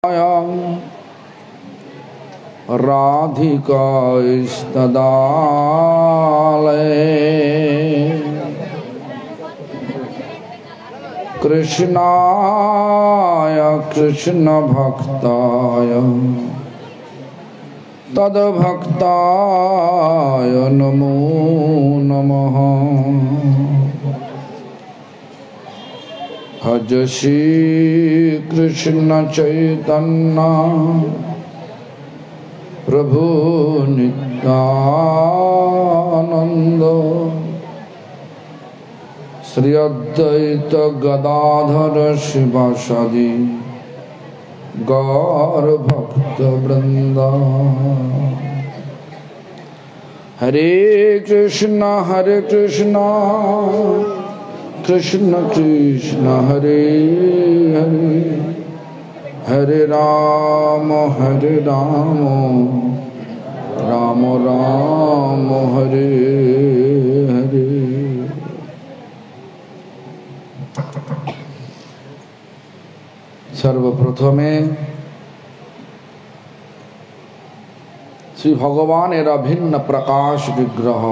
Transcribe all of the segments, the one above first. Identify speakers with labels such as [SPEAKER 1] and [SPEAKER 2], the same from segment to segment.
[SPEAKER 1] राधिकास्तदालये कृष्णाय कृष्ण भक्ताय तद्भक्ताय नमो नमः। भज श्री कृष्ण चैतन्य प्रभु नित्यानंद श्री अद्वैत गदाधर शिवासादि गौर भक्त वृंद। हरे कृष्ण कृष्ण कृष्ण हरे हरे हरे राम राम राम हरे हरे। सर्वप्रथमे श्री भगवान अभिन्न प्रकाश विग्रह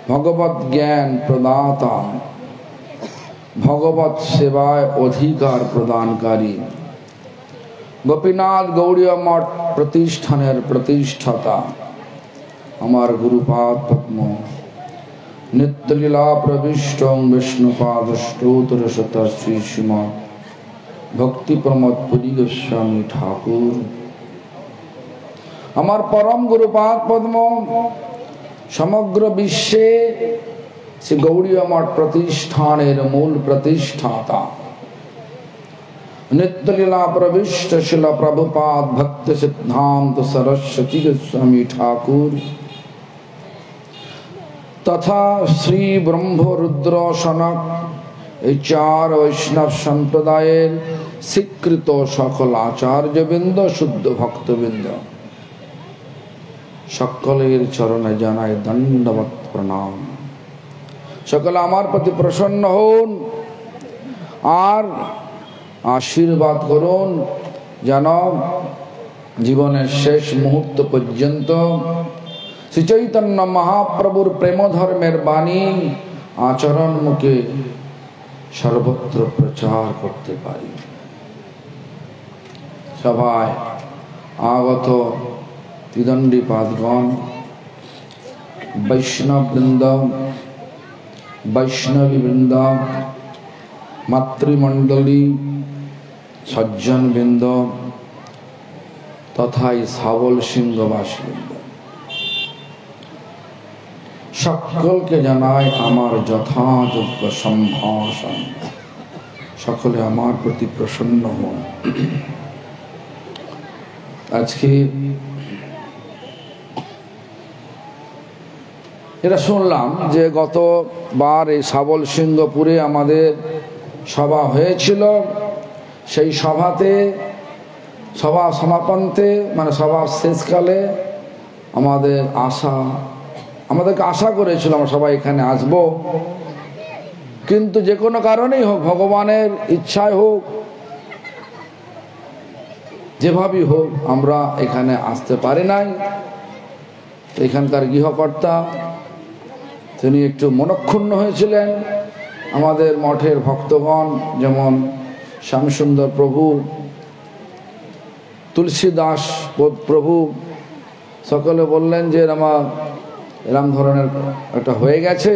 [SPEAKER 1] भगवत ज्ञान प्रदाता भगवत सेवाय अधिकार प्रदानकारी गोपीनाथ गौड़ीय मठ प्रतिष्ठानेर प्रतिष्ठाता हमार गुरुपाद पद्म नित्यलीला प्रविष्ट विष्णुपाद स्तोत्र शत श्री श्रीमद् भक्ति प्रमोद पुरी गोस्वामी ठाकुर हमार परम गुरुपाद पद्म समग्र विश्वे श्री गौड़ीय मठ प्रतिष्ठानेर मूल प्रतिष्ठाता नित्यलीला प्रविष्ट शिल प्रभुपाद भक्त सिद्धांत सरस्वती गोस्वामी ठाकुर तथा श्री ब्रह्म रुद्र सनक चार वैष्णव संप्रदायेर स्वीकृत सकल आचार्यवृंद शुद्ध भक्तवृंद सकलेर चरणे जानाय दंडवत प्रणाम। सकले आमार प्रति प्रसन्न हन और आशीर्वाद करुन जेन जीवनेर शेष मुहूर्त पर्यन्त श्री चैतन्य महाप्रभुर प्रेम धर्मेर बाणी आचरण मुखे सर्वत्र प्रचार करते पारी। सभाय आगत त्रिदंडी पादगण वैष्णव वृंद वैष्णवी वृंद मातृमंडली सज्जन वृंद तथा सावल सिंहवासी वृंद सकल के जानाई आमार यथायोग्य सम्भाषण। सकले आमार प्रति प्रसन्न हन। आज के এটা শুনলাম যে গতবার এই সাবল সিংহপুরে আমাদের সভা হয়েছিল, সেই সভাতে সভা সমাপনতে মানে সভার শেষকালে আমাদেরকে আশা করেছিল আমরা সবাই এখানে আসব, কিন্তু যে কোনো কারণেই হোক ভগবানের ইচ্ছায় হোক যেভাবেই হোক আমরা এখানে আসতে পারি নাই। এখানকার গৃহকর্তা তিনি একটু মনক্ষুণ্ণ হয়েছিলেন। আমাদের মঠের ভক্তগণ যেমন শ্যামসুন্দর প্রভু, তুলসী দাস প্রভু সকলে বললেন যে আমার এরম ধরনের একটা হয়ে গেছে,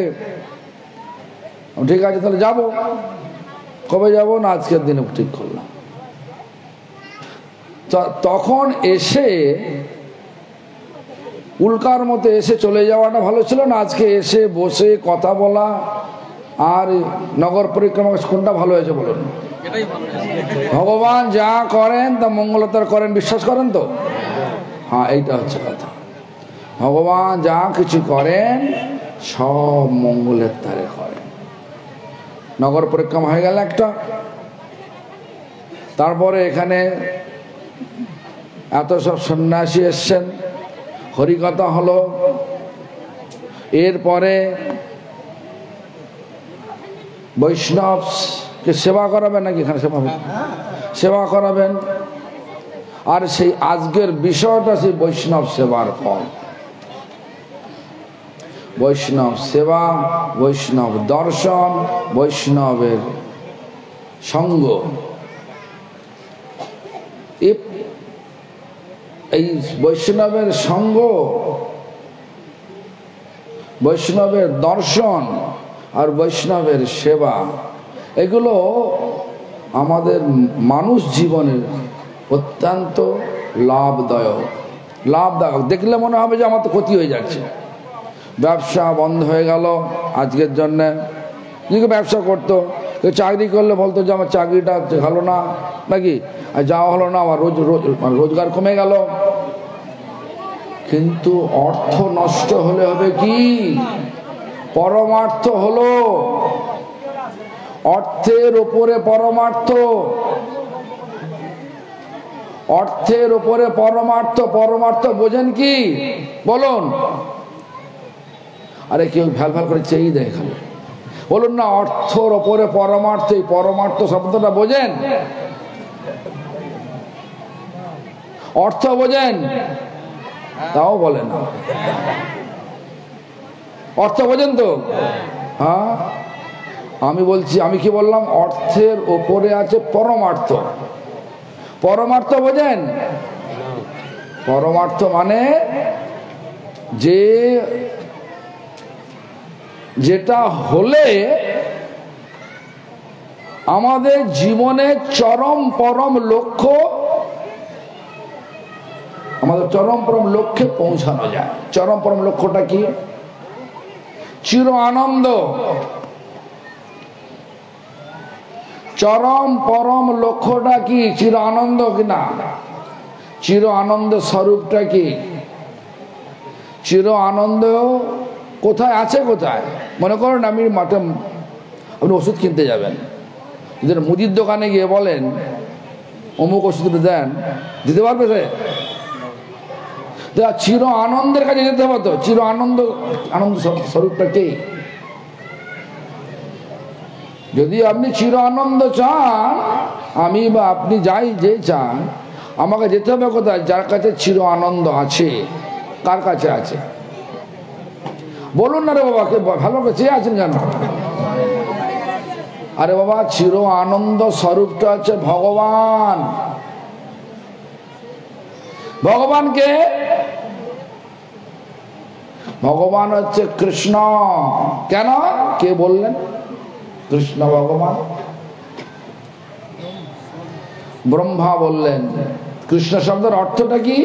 [SPEAKER 1] ঠিক আছে তাহলে যাব। কবে যাব না আজকের দিনে ঠিক করলাম। তখন এসে উল্কার মতো এসে চলে যাওয়াটা ভালো ছিল না, আজকে এসে বসে কথা বলা আর নগর পরিক্রমা কোনটা ভালো হয়েছে বলুন? ভগবান যা করেন তা মঙ্গলতার করেন, বিশ্বাস করেন তো? হ্যাঁ, এইটা হচ্ছে কথা। ভগবান যা কিছু করেন সব মঙ্গলের তারে করেন। নগর পরিক্রমা হয়ে গেল একটা, তারপরে এখানে এত সব সন্ন্যাসী এসছেন, হরিকথা হলো, এরপরে বৈষ্ণবকে সেবা করাবে নাকি? এখানে সেবা হবে, সেবা করাবেন। আর সেই আজকের বিষয়টা সেই বৈষ্ণব সেবার ফল। বৈষ্ণব সেবা, বৈষ্ণব দর্শন, বৈষ্ণবের সঙ্গ, এই বৈষ্ণবের সঙ্গ, বৈষ্ণবের দর্শন আর বৈষ্ণবের সেবা, এগুলো আমাদের মানুষ জীবনের অত্যন্ত লাভদায়ক। দেখলে মনে হবে যে আমার তো ক্ষতি হয়ে যাচ্ছে, ব্যবসা বন্ধ হয়ে গেল আজকের জন্যে। যদি ব্যবসা করতো, কেউ চাকরি করলে বলতো যে আমার চাকরিটা হলো না নাকি, আর যাওয়া হলো না, আমার রোজগার কমে গেল। কিন্তু অর্থ নষ্ট হলে হবে কি? পরমার্থ হলো। অর্থের উপরে পরমার্থ, অর্থের উপরে পরমার্থ। পরমার্থ বোঝেন কি বলুন? আরে কেউ ভ্যাল ভ্যাল করে চেয়েই দেয় খালি। বলুন না, অর্থর ওপরে পরমার্থ। এই পরমার্থ শব্দটা বোঝেন? অর্থ বোঝেন? তাও বলে না। অর্থ বোঝেন তো? হ্যাঁ, আমি বলছি, আমি কি বললাম? অর্থের ওপরে আছে পরমার্থ। পরমার্থ বোঝেন? পরমার্থ মানে যে যেটা হলে আমাদের জীবনের চরম পরম লক্ষ্য, আমাদের চরম পরম লক্ষ্যে পৌঁছানো যায়। চরম পরম লক্ষ্যটা কি? চির আনন্দ। চরম পরম লক্ষ্যটা কি? চির আনন্দ কিনা? চির আনন্দ স্বরূপটা কি? চির আনন্দ কোথায় আছে? কোথায়? মনে করেন আপনি মাঠে, আপনি ওষুধ কিনতে যাবেন, যদি মুদির দোকানে গিয়ে বলেন অমুক ওষুধটা দেন, দিতে পারবে সে? চির আনন্দের কাছে যেতে হবে তো। চির আনন্দ, আনন্দ স্বরূপটা কি? যদি আপনি চির আনন্দ চান, আমি বা আপনি যাই যে চান, আমাকে যেতে হবে কোথায়? যার কাছে চির আনন্দ আছে। কার কাছে আছে? বলুন না রে বাবা, কে ভালো করে চেয়ে আছেন কেন? আরে বাবা, চির আনন্দ স্বরূপটা হচ্ছে ভগবান। ভগবানকে, ভগবান হচ্ছে কৃষ্ণ। কেন? কে বললেন? কৃষ্ণ ভগবান। ব্রহ্মা বললেন। কৃষ্ণ শব্দের অর্থটা কি?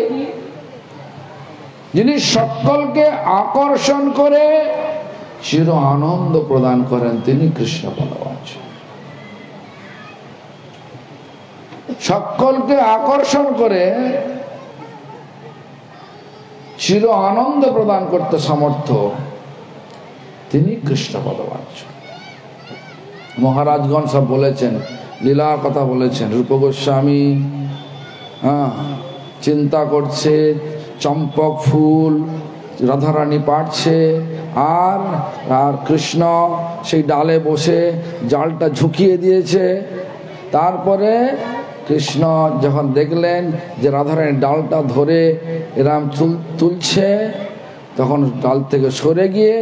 [SPEAKER 1] যিনি সকলকে আকর্ষণ করে চির আনন্দ প্রদান করেন, তিনি কৃষ্ণ ভগবান। সকলকে আকর্ষণ করে চির আনন্দ প্রদান করতে সমর্থ, তিনি কৃষ্ণ ভগবান। মহারাজগণ সব বলেছেন, লীলার কথা বলেছেন। রূপ গোস্বামী চিন্তা করছে, চম্পক ফুল রাধারানী পাড়ছে, আর কৃষ্ণ সেই ডালে বসে জালটা ঝুঁকিয়ে দিয়েছে। তারপরে কৃষ্ণ যখন দেখলেন যে রাধারানী ডালটা ধরে এরম তুলছে, তখন ডাল থেকে সরে গিয়ে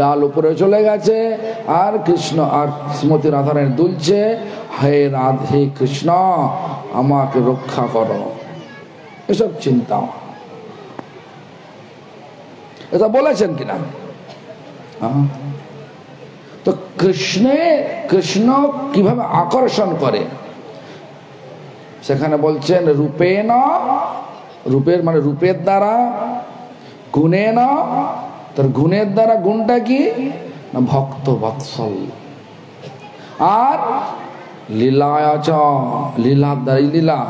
[SPEAKER 1] ডাল উপরে চলে গেছে, আর কৃষ্ণ আর শ্রীমতী রাধারানী দুলছে, হে রাধে কৃষ্ণ আমাকে রক্ষা করো। এসব চিন্তা, এটা বলেছেন কিনা? তো কৃষ্ণ কিভাবে আকর্ষণ করে সেখানে বলছেন, রূপেণ, রূপের মানে রূপের দ্বারা, গুণেন, তার গুণের দ্বারা। গুণটা কি? না ভক্ত বৎসল। আর লীলায়চ, লীলার দ্বারা, লীলা,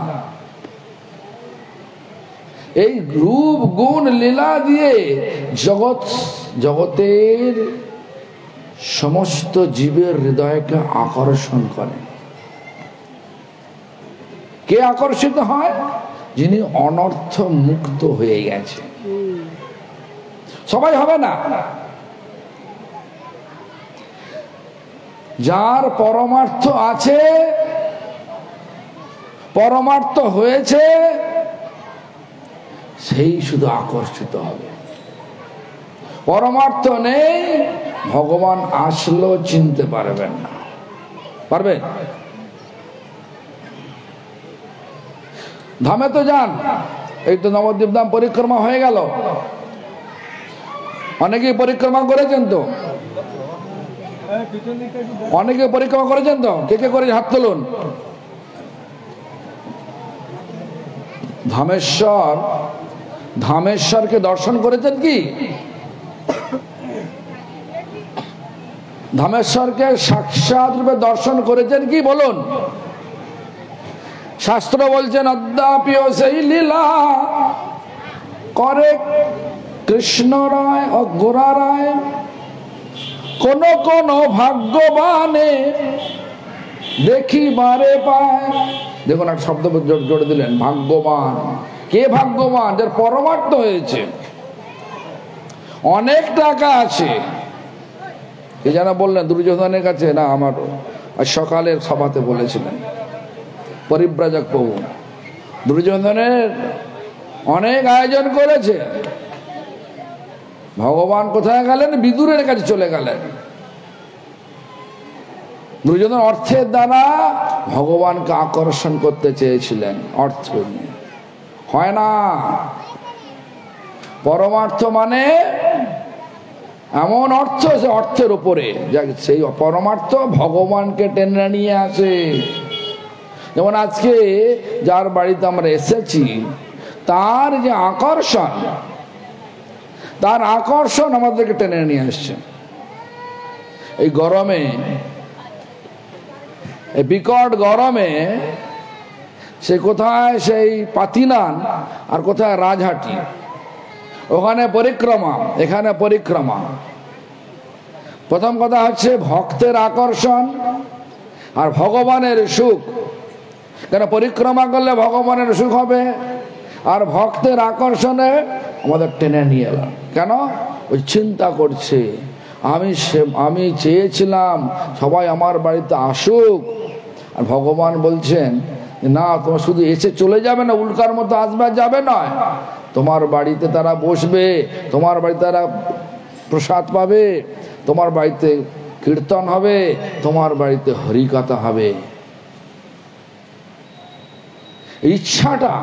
[SPEAKER 1] এই রূপ গুণ লীলা দিয়ে জগতের সমস্ত জীবের হৃদয়কে আকর্ষণ করে। কে আকর্ষিত হয়? যিনি অনর্থ মুক্ত হয়ে গেছে। সবাই হবে না। যার পরমার্থ আছে পরমার্থ হয়েছে সেই শুধু আকর্ষিত হবে। পরমার্থ নেই, ভগবান আসলেও চিনতে পারবেন না। পারবেন? ধামে তো যান, এই তো নবদ্বীপ ধাম পরিক্রমা হয়ে গেল, অনেকেই পরিক্রমা করেছেন তো, অনেকে পরিক্রমা করেছেন তো, কে কে করে হাত তুলুন। ধামেশ্বরকে দর্শন করেছেন কি? ধামেশ্বরকে সাক্ষাৎ রূপে দর্শন করেছেন কি বলুন? শাস্ত্র বলছেন অদ্যাপিও সেই লীলা করে কৃষ্ণ রায় ও গোরা রায়, কোন কোন ভাগ্যবানে দেখিবারে পায়। দেখুন এক শব্দ জোড়ে দিলেন, ভাগ্যবান। কে ভাগ্যবান? যার পরমার্থ হয়েছে, অনেক টাকা আছে। কে যেন বললেন দুর্যোধনের কাছে, না আমার সকালের সভাতে বলেছিলেন পরিব্রাজক প্রভু, দুর্যোধনের অনেক আয়োজন করেছে, ভগবান কোথায় গেলেন? বিদুরের কাছে চলে গেলেন। দুর্যোধন অর্থের দ্বারা ভগবানকে আকর্ষণ করতে চেয়েছিলেন, অর্থ নিয়ে হয় না। পরমার্থ মানে এমন অর্থ, সে অর্থের উপরে, সেই পরমার্থ ভগবানকে টেনে নিয়ে আসে। যেমন আজকে যার বাড়িতে আমরা এসেছি, তার যে আকর্ষণ, তার আকর্ষণ আমাদেরকে টেনে নিয়ে আসছে। এই গরমে, এই বিকট গরমে সে কোথায় সেই পাতিনান আর কোথায় রাজহাটি, ওখানে পরিক্রমা, এখানে পরিক্রমা। প্রথম কথা হচ্ছে ভক্তের আকর্ষণ আর ভগবানের সুখ। কেন পরিক্রমা করলে ভগবানের সুখ হবে, আর ভক্তের আকর্ষণে আমাদের টেনে নিয়ে এলাম। কেন? ওই চিন্তা করছে, আমি চেয়েছিলাম সবাই আমার বাড়িতে আসুক, আর ভগবান বলছেন না, তোমার শুধু এসে চলে যাবে না, উল্কার মতো আসবে যাবে নয়, তোমার বাড়িতে তারা বসবে, তোমার বাড়িতে তারা প্রসাদ পাবে, তোমার বাড়িতে কীর্তন হবে, তোমার বাড়িতে হরিকথা হবে। ইচ্ছাটা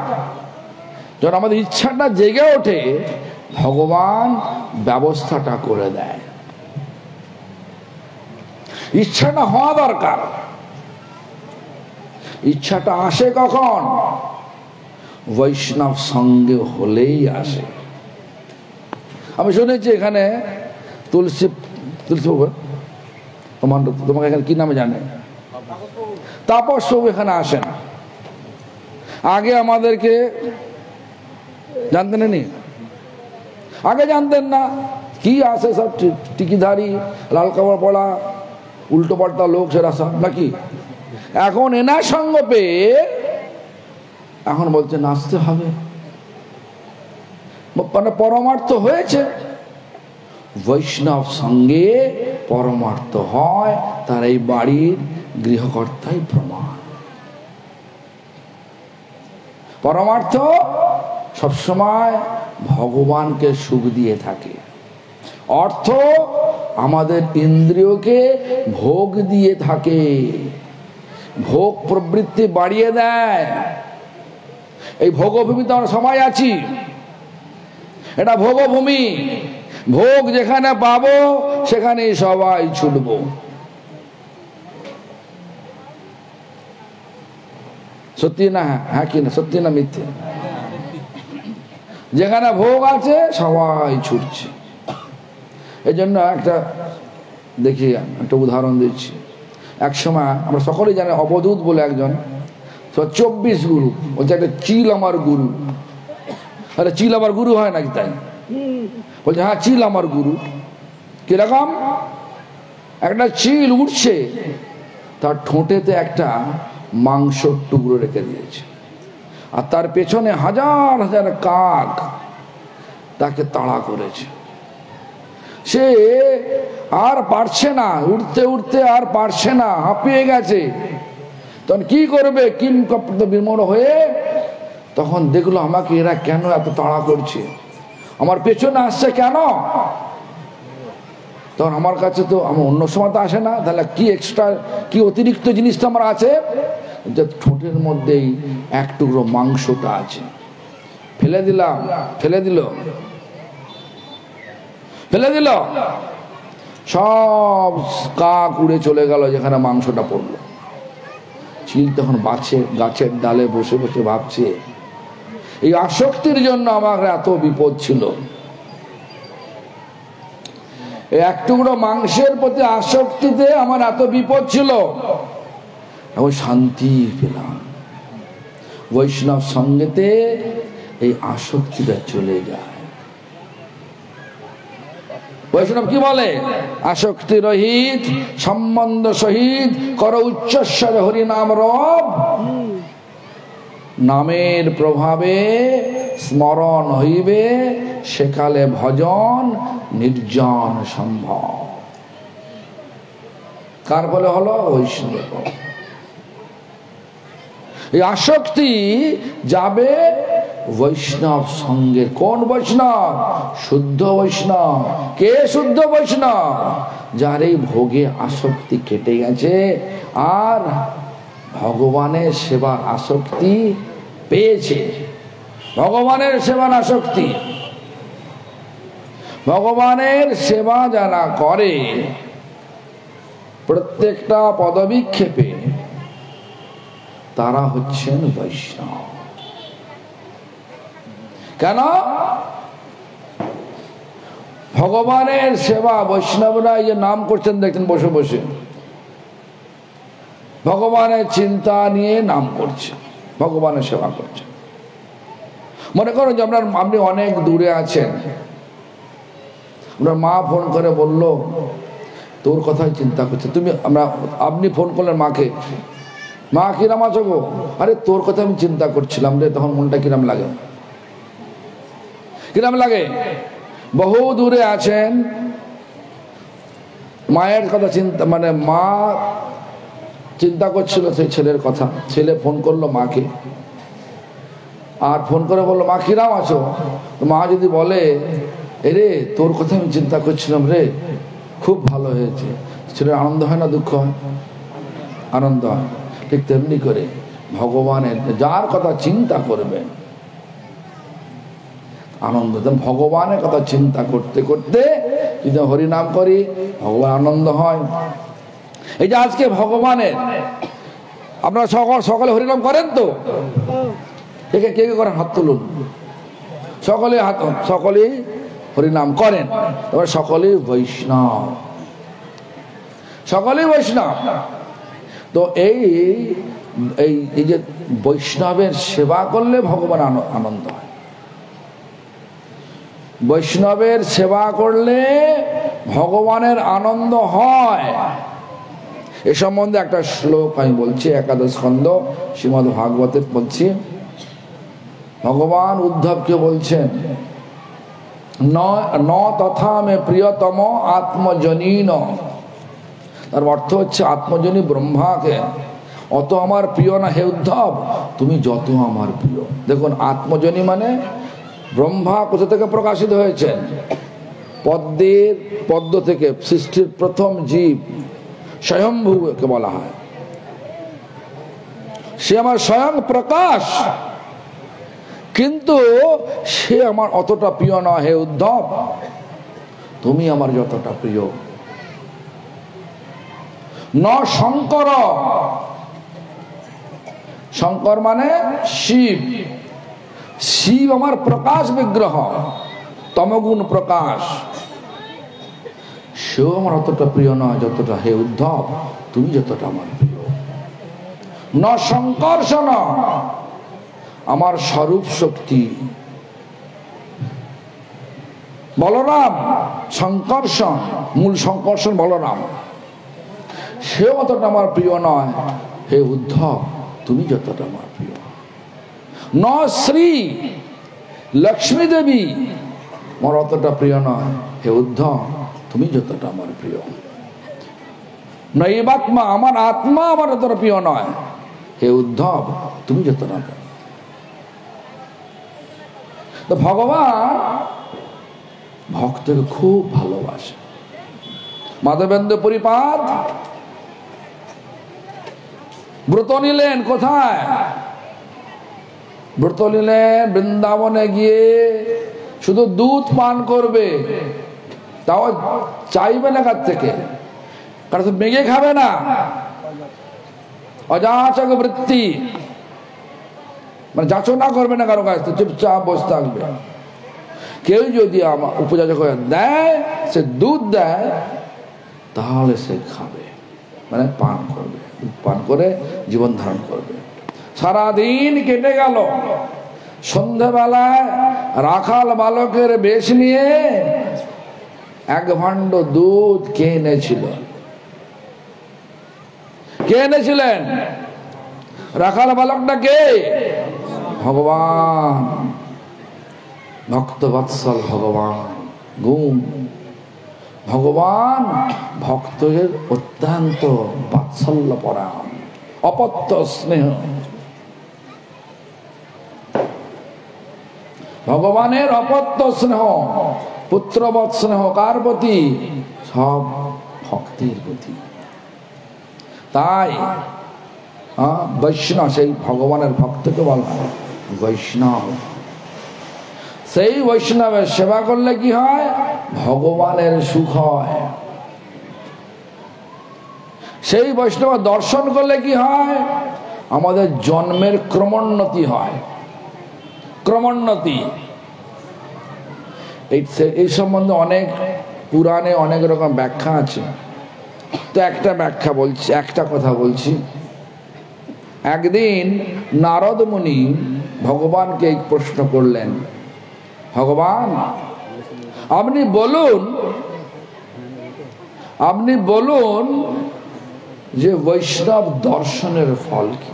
[SPEAKER 1] যখন আমাদের ইচ্ছাটা জেগে ওঠে, ভগবান ব্যবস্থাটা করে দেয়। ইচ্ছাটা হওয়া দরকার। ইচ্ছাটা আসে কখন? বৈষ্ণব সঙ্গে হলেই আসে। আমি শুনেছি এখানে তুলসী তোমাকে এখানে কি নামে জানে? তাপস বাবু এখানে আসেন। আগে আমাদেরকে জানতেন নি, আগে জানতেন না, কি আসে সব টিকিধারী, লাল কাপড় পড়া, উল্টো পাল্টা লোক, সেরা সব নাকি। এখন এনার সঙ্গ পেয়ে এখন বলছে নাচতে হবে, মানে পরমার্থ হয়েছে। বৈষ্ণব সঙ্গে পরমার্থ হয়, তার এই বাড়ির গৃহকর্তাই প্রমাণ। পরমার্থ সবসময় ভগবানকে সুখ দিয়ে থাকে, অর্থ আমাদের ইন্দ্রিয়কে ভোগ দিয়ে থাকে, ভোগ প্রবৃত্তি বাড়িয়ে দেয়। এই ভোগভূমিতে আমরা সবাই আছি, এটা ভোগভূমি। ভোগ যেখানে পাবো সেখানে সবাই ছুটবো। সত্যি না? হ্যাঁ কি না? সত্যি না মিথ্যে? যেখানে ভোগ আছে সবাই ছুটছে। এই জন্য একটা দেখি, একটা উদাহরণ দিচ্ছি। এক সময় আমরা সকলেই জানি, অবধূত বলে একজন 24 গুরু বলছে, একটা চিল আমার গুরু। আরে চিল আমার গুরু হয় নাকি? তাই বলছে, হ্যাঁ চিল আমার গুরু। কিরকম? একটা চিল উঠছে, তার ঠোঁটেতে একটা মাংসর টুকরো রেখে দিয়েছে, আর তার পেছনে হাজার হাজার কাক তাকে তাড়া করেছে। সে আর পারছে না, উঠতে উঠতে আর পারছে না, হাঁপিয়ে গেছে। তখন কি করবে, কিম কপ্ত বিমূঢ় হয়ে তখন দেখলো আমাকে এরা কেন এত তাড়া করছে, আমার পেছনে আসছে কেন। তখন আমার কাছে তো আমার অন্য সময় তো আসে না, তাহলে কি এক্সট্রা কি অতিরিক্ত জিনিসটা আমার আছে, যে ঠোঁটের মধ্যেই এক টুকরো মাংসটা আছে, ফেলে দিলাম, ফেলে দিল, ফেলে দিল, সব কাক উড়ে চলে গেল যেখানে মাংসটা পড়লো। চিল তখন বাঁচে গাছের ডালে বসে বসে ভাবছে, এই আসক্তির জন্য আমার এত বিপদ ছিল, এক টুকরো মাংসের প্রতি আসক্তিতে আমার এত বিপদ ছিল, এখন শান্তি পেলাম। বৈষ্ণব সঙ্গেতে এই আসক্তিটা চলে যায়। বৈষ্ণব কি বলে, আসক্তি রহিত সম্বন্ধ সহিত কর উচ্চস্বরে হরিনাম রব, নামের প্রভাবে স্মরণ হইবে সেকালে ভজন নির্জন সম্ভব। কার বলে হলো, বৈষ্ণব। এই আসক্তি যাবে বৈষ্ণব সঙ্গে। কোন বৈষ্ণব? শুদ্ধ বৈষ্ণব। কে শুদ্ধ বৈষ্ণব? যার এই ভোগে আসক্তি কেটে গেছে আর ভগবানের সেবার আসক্তি পেয়েছে। ভগবানের সেবার আসক্তি, ভগবানের সেবা যারা করে প্রত্যেকটা পদবিক্ষেপে তারা হচ্ছেন বৈষ্ণব। কেন? ভগবানের সেবা বৈষ্ণবরা এই যে নাম করছেন দেখছেন বসে বসে, ভগবানের চিন্তা নিয়ে নাম করছে, ভগবানের সেবা করছে। মনে করুন যে আপনি অনেক দূরে আছেন, আপনার মা ফোন করে বলল তোর কথাই চিন্তা করছে, আপনি ফোন করলেন মাকে, মা কিরাম আছো গো? আরে তোর কথা আমি চিন্তা করছিলাম রে। তখন মনটা কিরাম লাগে, কিরাম লাগে? বহু দূরে আছেন, মায়ের কথা চিন্তা, মানে মা চিন্তা করছিল সেই ছেলের কথা। ছেলে ফোন করলো মাকে, আর ফোন করে বললো মা কিরাম আছো? মা যদি বলে এরে তোর কথা আমি চিন্তা করছিলাম রে, খুব ভালো হয়েছে, ছেলের আনন্দ হয় না দুঃখ হয়? আনন্দ হয়। ঠিক তেমনি করে ভগবানের যার কথা চিন্তা করবেন আনন্দ, ভগবানের কথা চিন্তা করতে করতে যদি হরিনাম করি ভগবান আনন্দ হয়। এই যে আজকে ভগবানের আপনারা সকালে হরিনাম করেন তো? কে কে করেন? হাত তুলুন। সকলে হাত, সকলেই হরিনাম করেন। এবার সকলেই বৈষ্ণব, সকলেই বৈষ্ণব। তো এই যে বৈষ্ণবের সেবা করলে ভগবান আনন্দ হয়, বৈষ্ণবের সেবা করলে ভগবানের আনন্দ হয়। এ সম্বন্ধে একটা শ্লোক আমি বলছি, একাদশ স্কন্ধ শ্রীমদ্ ভাগবতের বলছি। ভগবান উদ্ধবকে বলছেন ন তথা মে প্রিয়তম আত্মজনীন। তার অর্থ হচ্ছে আত্মজনী ব্রহ্মাকে অত আমার প্রিয় না হে উদ্ধব, তুমি যত আমার প্রিয়। দেখুন আত্মজনী মানে ব্রহ্মা কোথা থেকে প্রকাশিত হয়েছেন? পদ্ম থেকে। সৃষ্টির প্রথম জীব স্বয়ম্ভূকে বলা হয়, সে আমার স্বয়ং প্রকাশ, কিন্তু সে আমার অতটা প্রিয় নয় হে উদ্ধব, তুমি আমার যতটা প্রিয়। ন শঙ্কর, শঙ্কর মানে শিব, শিব আমার প্রকাশ বিগ্রহ, তমগুণ প্রকাশ, সেও আমার অতটা প্রিয় নয় যতটা হে উদ্ধব তুমি যতটা আমার প্রিয়। ন সংকর্ষণ, আমার স্বরূপ শক্তি বলরাম, সংকর্ষণ মূল সংকর্ষণ বলরাম, সেও অতটা আমার প্রিয় নয় হে উদ্ধব তুমি যতটা আমার প্রিয়। ন শ্রী, লক্ষ্মী দেবী আমার অতটা প্রিয় নয় হে উদ্ধব তুমি যতটা আমার প্রিয়। নৈবাত্মা, আমার আত্মা আমার অতটা প্রিয় নয় হে উদ্ধব তুমি যেত না কেন? তো ভগবান ভক্তকে খুব ভালোবাসে। মাধবেন্দ্র পরিপাত ব্রত নিলেন কোথায়? ব্রত নিলেন বৃন্দাবনে গিয়ে শুধু দুধ পান করবে, তাও চাইবে না কার থেকে, কারণ মেঘে খাবে না, অযাচক বৃত্তি, মানে যাচনা করবে না কারো কাছ থেকে, চুপচাপ বসে থাকবে। কেউ যদি আমার উপযাচক দেয়, সে দুধ দেয়, তাহলে সে খাবে, মানে পান করবে, পান করে জীবন ধারণ করবে। সারাদিন কেটে গেল। সন্ধ্যাবেলায় রাখাল বালকের বেশ নিয়ে 1 ভাণ্ড দুধ কে এনেছিল? কে এনেছিলেন? রাখাল বালকটা কে? ভগবান, ভক্ত বৎসল ভগবান। গুণ ভগবান ভক্তের অত্যন্ত বাৎসল্য পরায়ণ, অপত্য স্নেহ। ভগবানের অপত্য স্নেহ, পুত্রবৎ স্নেহ কার প্রতি? সব ভক্তির প্রতি। তাই বৈষ্ণব, সেই ভগবানের ভক্তকে বলা হয় বৈষ্ণব। সেই বৈষ্ণবের সেবা করলে কি হয়? ভগবানের সুখ হয়। সেই বৈষ্ণব দর্শন করলে কি হয়? আমাদের জন্মের ক্রমোন্নতি হয়। ক্রমোন্নতি এই সম্বন্ধে অনেক পুরাণে অনেক রকম ব্যাখ্যা আছে। তো একটা ব্যাখ্যা বলছি, একটা কথা বলছি। একদিন নারদ মুনি ভগবানকে এই প্রশ্ন করলেন, ভগবান আপনি বলুন যে বৈষ্ণব দর্শনের ফল কি?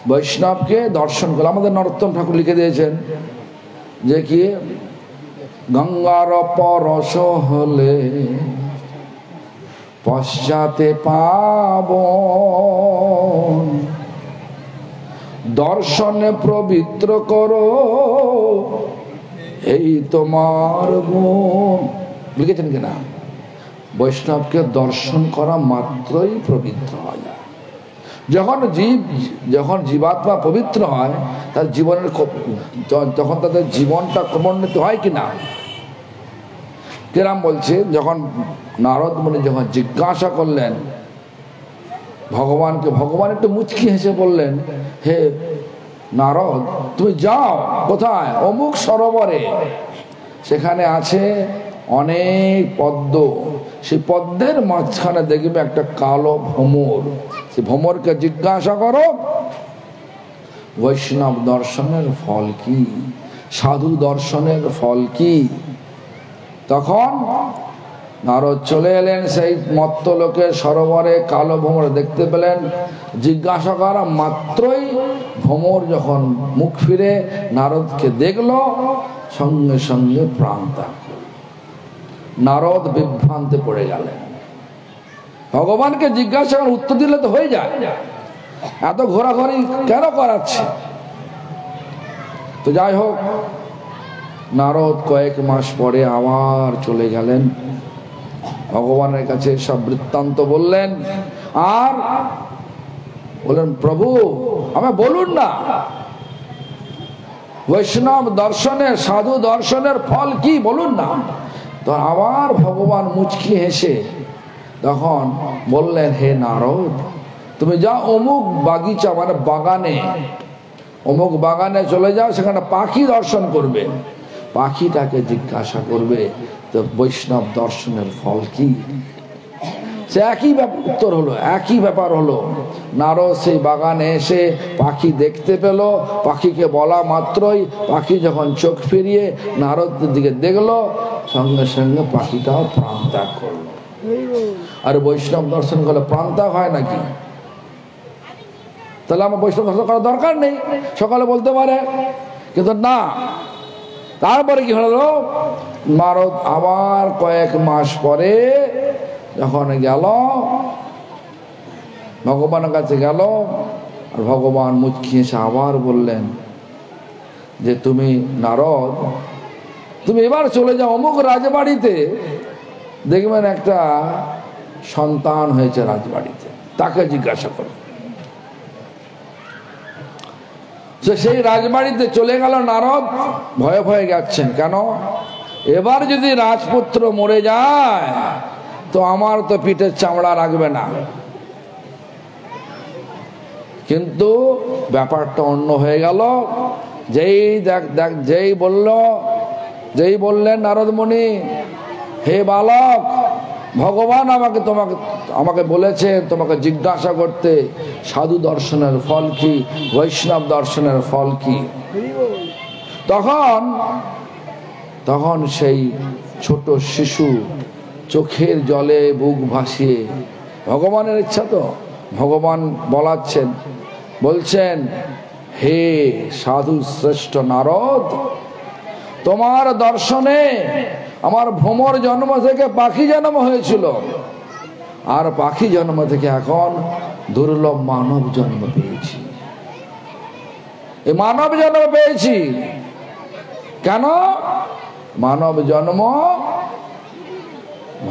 [SPEAKER 1] বৈষ্ণবকে দর্শন করলে, আমাদের নরোত্তম ঠাকুর লিখে দিয়েছেন যে কি, গঙ্গার পরশ হলে পশ্চাতে পাব, দর্শনে পবিত্র করো এই তোমার গুণ। লিখেছেন কিনা? বৈষ্ণবকে দর্শন করা মাত্রই পবিত্র হয়। যখন জীবাত্মা পবিত্র হয়, তার জীবনের তখন তাদের জীবনটা ক্রমোন্নত হয় কিনা? কেরাম বলছে, যখন নারদ মুনি যখন জিজ্ঞাসা করলেন ভগবানকে, ভগবান একটু মুচকি হেসে বললেন, হে নারদ তুমি যাও কোথায়? অমুক সরোবরে, সেখানে আছে অনেক পদ্ম, সেই পদ্মের মাঝখানে দেখবে একটা কালো ভ্রমর, সেই ভ্রমরকে জিজ্ঞাসা করো বৈষ্ণব দর্শনের ফল কি, সাধু দর্শনের ফল কি। তখন নারদ চলে এলেন সেই মত্ত লোকের সরোবরে, কালো ভ্রমর দেখতে পেলেন। জিজ্ঞাসা করা মাত্রই ভ্রমর যখন মুখ ফিরে নারদকে দেখলো, সঙ্গে সঙ্গে প্রাণ ত্যাগ করল। নারদ বিভ্রান্তে পড়ে গেলেন। ভগবানকে জিজ্ঞাসা করে উত্তর দিলে তো হয়ে যায়, এত ঘোরাঘুরি কেন করাচ্ছে? তো যাই হোক, নারদ কয়েক মাস পরে আবার চলে গেলেন ভগবানের কাছে, সব বৃত্তান্ত বললেন। আর বললেন, প্রভু আমায় বলুন না বৈষ্ণব দর্শনের, সাধু দর্শনের ফল কি, বলুন না। তো আবার ভগবান মুচকি হেসে তখন বললেন, হে নারদ তুমি যাও অমুক বাগিচা, মানে বাগানে, অমুক বাগানে চলে যাও, সেখানে পাখি দর্শন করবে, পাখিটাকে জিজ্ঞাসা করবে তো বৈষ্ণব দর্শনের ফল কি। সে একই উত্তর হলো, একই ব্যাপার হলো। নারদ সেই বাগানে এসে পাখি দেখতে পেল, পাখিকে বলা মাত্রই পাখি যখন চোখ ফিরিয়ে নারদের দিকে দেখলো, সঙ্গে সঙ্গে পাখিটাও প্রাণ ত্যাগ করলো। আর বৈষ্ণব দর্শন করলে প্রাণ ত্যাগ হয় নাকি? তাহলে আমার বৈষ্ণব দর্শন করার দরকার নেই, সকালে বলতে পারে, কিন্তু না। তারপরে কি হলো, নারদ আবার কয়েক মাস পরে যখন গেল ভগবানের কাছে গেল, আর ভগবান মুচকি এসে আবার বললেন যে তুমি নারদ, তুমি এবার চলে যাও অমুক রাজবাড়িতে, দেখবেন একটা সন্তান হয়েছে রাজবাড়িতে, তাকে জিজ্ঞাসা করো। সেই রাজবাড়িতে চলে গেল নারদ, ভয়ে ভয়ে যাচ্ছেন, কেন এবার যদি রাজপুত্র মরে যায় তো আমার তো পিঠের চামড়া রাখবে না। কিন্তু ব্যাপারটা অন্য হয়ে গেল। যেই বললেন নারদ মুনি, হে বালক, ভগবান আমাকে বলেছেন তোমাকে জিজ্ঞাসা করতে সাধু দর্শনের ফল কি, বৈষ্ণব দর্শনের ফল কি। তখন সেই ছোট শিশু চোখের জলে বুক ভাসিয়ে, ভগবানের ইচ্ছা তো, ভগবান বলছেন হে সাধু শ্রেষ্ঠ নারদ, তোমার দর্শনে আমার ভ্রমর জন্ম থেকে পাখি জন্ম হয়েছিল, আর পাখি জন্ম থেকে এখন দুর্লভ মানব জন্ম পেয়েছি। এই মানব জন্ম পেয়েছি কেন? মানব জন্ম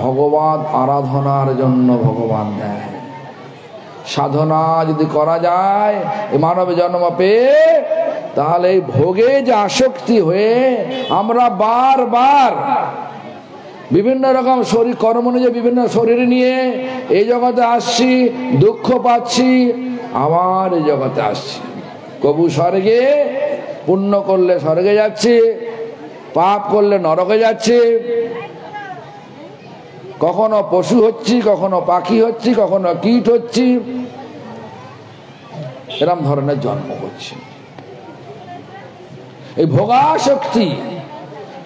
[SPEAKER 1] ভগবান আরাধনার জন্য ভগবান দেয়। সাধনা যদি করা যায় এই মানব জন্ম পেয়ে, তাহলে এই ভোগে যে আসক্তি হয়ে আমরা বারবার বিভিন্ন রকম শরীর কর্ম নিয়ে, বিভিন্ন শরীর নিয়ে এই জগতে আসছি, দুঃখ পাচ্ছি, আবার এই জগতে আসছি। কবু স্বর্গে, পুণ্য করলে স্বর্গে যাচ্ছি, পাপ করলে নরকে যাচ্ছি, কখনো পশু হচ্ছি, কখনো পাখি হচ্ছি, কখনো কীট হচ্ছি, এরম ধরনের জন্ম করছি। এই ভোগাসক্তি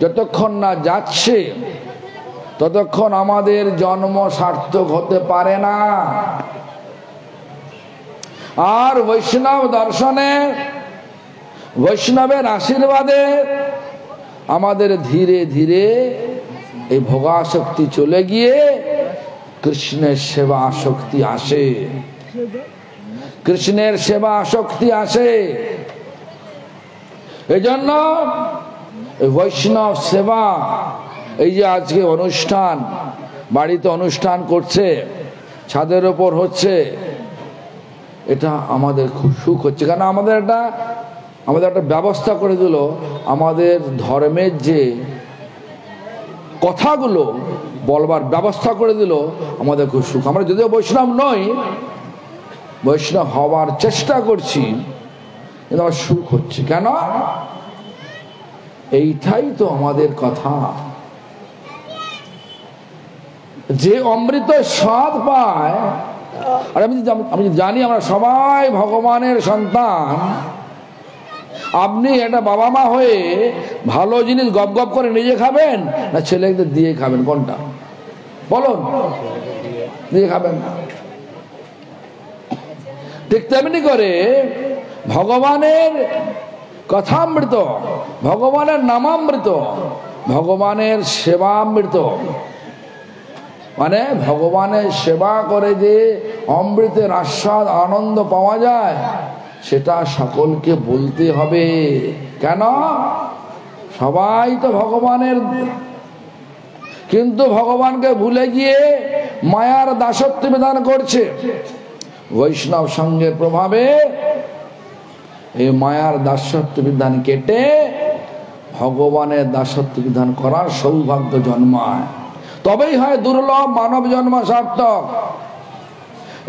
[SPEAKER 1] যতক্ষণ না যাচ্ছে ততক্ষণ আমাদের জন্ম সার্থক হতে পারে না। আর বৈষ্ণব দর্শনে, বৈষ্ণবের আশীর্বাদে আমাদের ধীরে ধীরে এই ভোগাসক্তি চলে গিয়ে কৃষ্ণের সেবা আসক্তি আসে, কৃষ্ণের সেবা আসক্তি আসে। এই জন্য বৈষ্ণব সেবা, এই যে আজকে অনুষ্ঠান, বাড়িতে অনুষ্ঠান করছে, ছাদের ওপর হচ্ছে, এটা আমাদের খুব সুখ হচ্ছে। কারণ আমাদের একটা ব্যবস্থা করে দিল, আমাদের ধর্মের যে কথাগুলো বলবার ব্যবস্থা করে দিল, আমাদের খুব সুখ। আমরা যদিও বৈষ্ণব নই, বৈষ্ণব হওয়ার চেষ্টা করছি, কিন্তু আমার সুখ হচ্ছে। কেন? এইটাই তো আমাদের কথা। যে অমৃত স্বাদ পায়, আর আমি জানি আমরা সবাই ভগবানের সন্তান, আপনি একটা বাবা মা হয়ে ভালো জিনিস গপ গপ করে নিজে খাবেন না ছেলেদের দিয়ে খাবেন? কোনটা বলুন? দিয়ে খাবেন। ঠিক তেমনি করে ভগবানের কথামৃত, ভগবানের নামামৃত, ভগবানের সেবামৃত, মানে ভগবানের সেবা করে যে অমৃতের আস্বাদ আনন্দ পাওয়া যায়, সেটা সকলকে বলতে হবে। কেন? সবাই তো ভগবানের, কিন্তু ভগবানকে ভুলে গিয়ে মায়ার দাসত্ব বিধান করছে। বৈষ্ণব সঙ্গের প্রভাবে এই মায়ার দাসত্ব বিধান কেটে ভগবানের দাসত্ব বিধান করার সৌভাগ্য জন্মায়, তবেই হয় দুর্লভ মানব জন্ম সার্থক।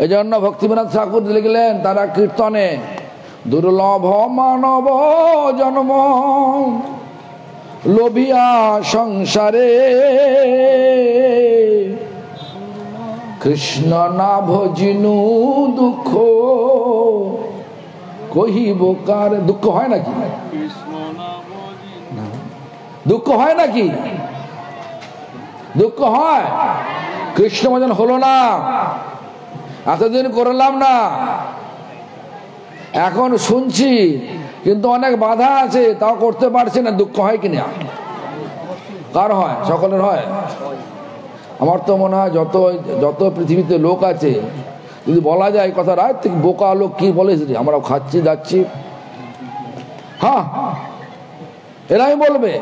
[SPEAKER 1] এই জন্য ভক্তিবিনোদ ঠাকুর লিখলেন তারা কীর্তনে, দুর্লভ মানব জন্ম লোভিয়া সংসারে, কৃষ্ণ না ভজিনু দুঃখ কহিব কার। দুঃখ হয় নাকি? দুঃখ হয় নাকি? দুঃখ হয়। কৃষ্ণ ভজন হলো না, এতদিন করলাম না, এখন শুনছি কিন্তু অনেক বাধা আছে, তাও করতে পারছি না, দুঃখ হয় কিনা? কার হয়? সকলের হয়। আমার তো মনে হয় যত পৃথিবীতে লোক আছে যদি বলা যায় কথা, রাত থেকে বোকা লোক কি বলে, আমরা খাচ্ছি যাচ্ছি, হ্যাঁ এরাই বলবে।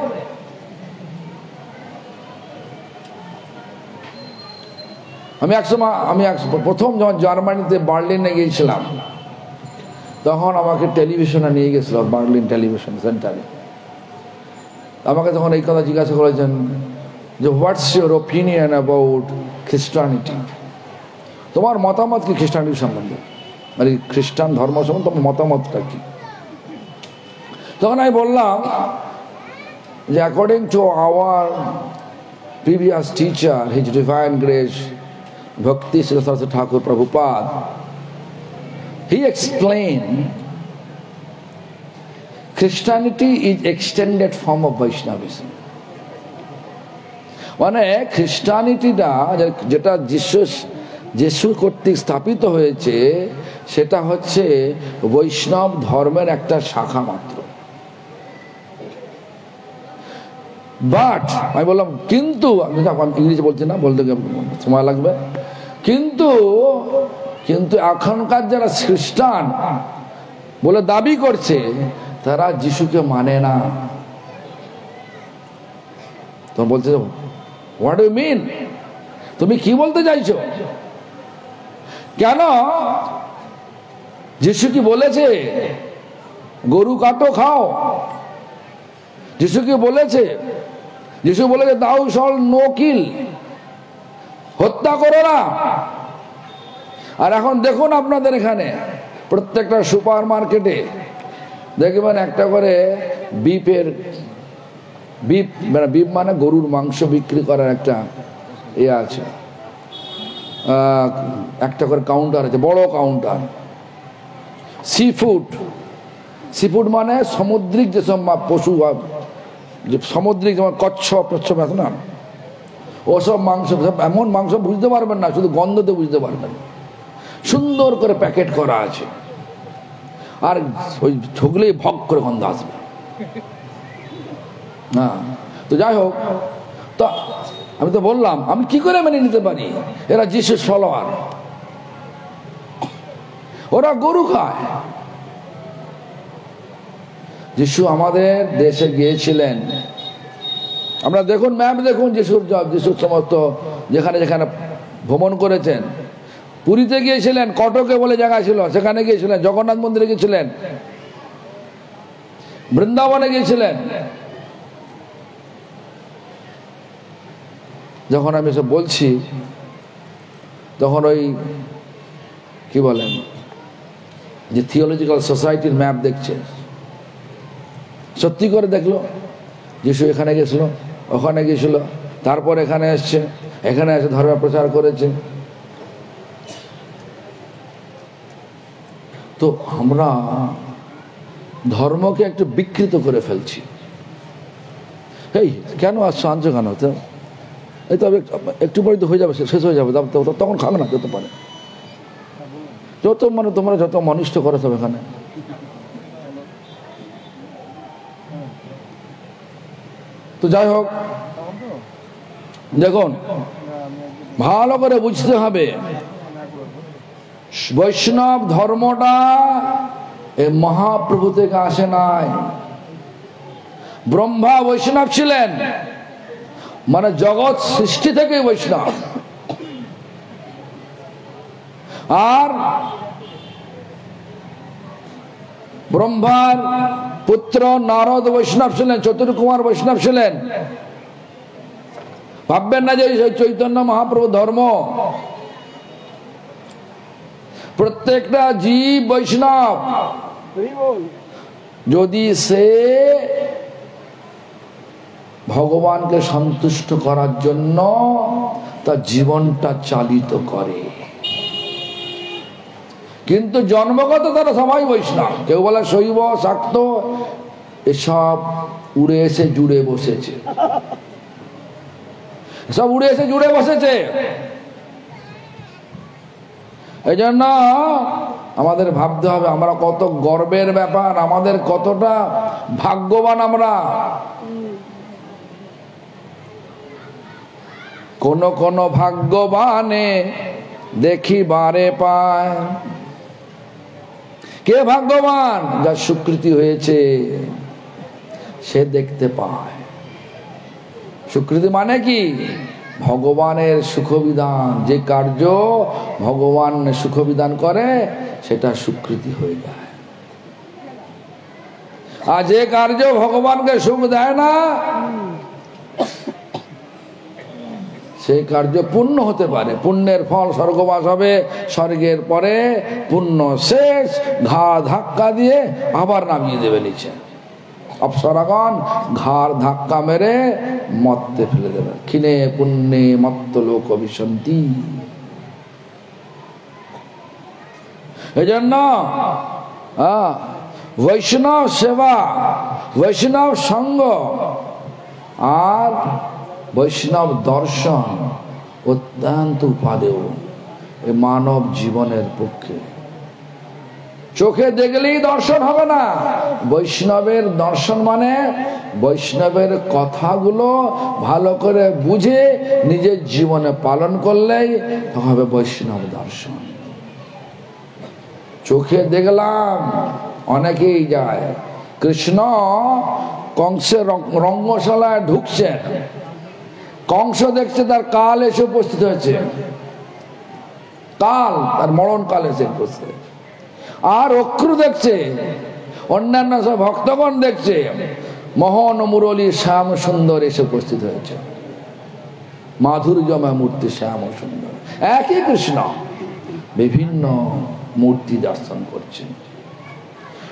[SPEAKER 1] আমি প্রথম যখন জার্মানিতে বার্লিনে গিয়েছিলাম, তখন আমাকে টেলিভিশনে নিয়ে গেছিল, বার্লিন টেলিভিশন সেন্টারে। আমাকে তখন এই কথা জিজ্ঞাসা করেছেন যে হোয়াটস ইউর ওপিনিয়ন অ্যাবাউট খ্রিস্টানিটি, তোমার মতামত কি খ্রিস্টানিটির সম্বন্ধে, মানে খ্রিস্টান ধর্ম সম্বন্ধে তোমার মতামতটা কি? তখন আমি বললাম যে according to our previous teacher, his divine grace Bhakti Srila Thakur Prabhupada, he explained Christianity is extended form of Vaishnavism. মানে খ্রিস্টানিটিটা যেটা যিশু কর্তৃক স্থাপিত হয়েছে, সেটা হচ্ছে বৈষ্ণব ধর্মের একটা শাখা মাত্র। বাট আমি বললাম কিন্তু, আমি ইংরেজি বলছি না, বলতে সময় লাগবে, কিন্তু এখনকার যারা খ্রিস্টান বলে দাবি করছে, তারা যিশুকে মানে না। তখন বলছে হোয়াট ডু ইউ মিন, তুমি কি বলতে চাইছো? কেন যিশু কি বলেছে গরু কাটো খাও? যিশু কি বলেছে? যিশু বলেছে দাউ শল নো কিল, হত্যা করো না। আর এখন দেখুন আপনাদের এখানে প্রত্যেকটা সুপার মার্কেটে দেখবেন একটা করে বিফ মানে গরুর মাংস বিক্রি করার একটা আছে, একটা করে কাউন্টার আছে, বড় কাউন্টার। সি ফুড মানে সামুদ্রিক যেসব পশু, যে সামুদ্রিক যেমন কচ্ছপ আছে না, ওসব মাংস, এমন মাংস বুঝতে পারবেন না, শুধু গন্ধতে বুঝতে পারবেন। সুন্দর করে প্যাকেট করা আছে, আর ওই ঢুকলেই ভগ করে গন্ধ আসবে। হ্যাঁ, তো যাই হোক, তো আমি তো বললাম আমি কি করে মেনে নিতে পারি এরা যিশুর ফলোয়ার, ওরা গরু খায়। যিশু আমাদের দেশে গিয়েছিলেন, আমরা দেখুন ম্যাপ দেখুন যিশুর সমস্ত যেখানে যেখানে ভ্রমণ করেছেন। পুরীতে গিয়েছিলেন, কটকে বলে জায়গা ছিল, সেখানে গিয়েছিলেন, জগন্নাথ মন্দিরে গিয়েছিলেন, বৃন্দাবনে গিয়েছিলেন। যখন আমি সব বলছি, তখন ওই কি বলেন যে থিওলজিক্যাল সোসাইটির ম্যাপ দেখছে, সত্যি করে দেখলো যিশু এখানে গেছিল, ওখানে গেছিল, তারপর এখানে এসছে, এখানে এসে ধর্ম প্রচার করেছে। তো আমরা ধর্মকে একটু বিকৃত করে ফেলছি। এই কেন আসছো, আনছো কেন? এই তো একটু পরে তো হয়ে যাবে, শেষ হয়ে যাবে, তখন খাবে না, যত পারে যত মানে তোমরা যত অনিষ্ট করে সব এখানে। তো যাই হোক, দেখুন ভালো করে বুঝতে হবে, বৈষ্ণব ধর্মটা এই মহাপ্রভু থেকে আসে নাই। ব্রহ্মা বৈষ্ণব ছিলেন, মানে জগৎ সৃষ্টি থেকে বৈষ্ণব। আর ব্রহ্মার পুত্র নারদ বৈষ্ণব ছিলেন, চতুর্কুমার বৈষ্ণব ছিলেন। ভাববেন না যে চৈতন্য মহাপ্রভু ধর্ম প্রত্যেকটা জীব বৈষ্ণব, যদি সে ভগবানকে সন্তুষ্ট করার জন্য তার জীবনটা চালিত করে। কিন্তু জন্মগত তারা সবাই বৈষ্ণব। কেউ বলে শৈব, শাক্ত, এসব উড়ে এসে জুড়ে বসেছে, সব উড়ে এসে জুড়ে বসেছে। এই জন্য আমাদের ভাবতে হবে আমরা কত গর্বের ব্যাপার, আমাদের কতটা ভাগ্যবান আমরা। কোন ভাগ্যবানে দেখিবারে পায়। কে ভাগ্যবান? যার স্বীকৃতি হয়েছে সে দেখতে পায়। স্বীকৃতি মানে কি? ভগবানের সুখবিধান। যে কার্য ভগবান সুখবিধান করে সেটা স্বীকৃতি হয়ে যায়। আর যে কার্য ভগবানকে সুখ দেয় না সেই কার্য পুণ্য হতে পারে, পুণ্যের ফল স্বর্গবাস হবে, স্বর্গের পরে পুণ্য শেষ, ঘাড় ধাক্কা দিয়ে আবার নামিয়ে দেবে নিচে। অপ্সরাগণ ঘাড় ধাক্কা মেরে মত্তে ফেলে দেবে। ক্ষীণে পুণ্যে মত্ত লোক বিশন্তি। এই জন্য বৈষ্ণব সেবা, বৈষ্ণব সঙ্গ আর বৈষ্ণব দর্শন অত্যন্ত উপাদেয় এ মানব জীবনের পক্ষে। চোখে দেখলেই দর্শন হবে না। বৈষ্ণবের দর্শন মানে বৈষ্ণবের কথাগুলো ভালো করে বুঝে নিজের জীবনে পালন করলেই হবে বৈষ্ণব দর্শন। চোখে দেখলাম অনেকেই যায়। কৃষ্ণ কংসের রঙ্গশালায় ঢুকছেন, কংস দেখছে তার কাল এসে উপস্থিত হয়েছে, কাল তার মরণ কাল এসে উপস্থিত। আর অক্রু দেখছে, অন্যান্য সব ভক্তগণ দেখছে মোহন মুরলী শ্যাম সুন্দর এসে উপস্থিত হয়েছে। মাধুর্যময় মূর্তি শ্যাম সুন্দর, একই কৃষ্ণ বিভিন্ন মূর্তি দর্শন করছে।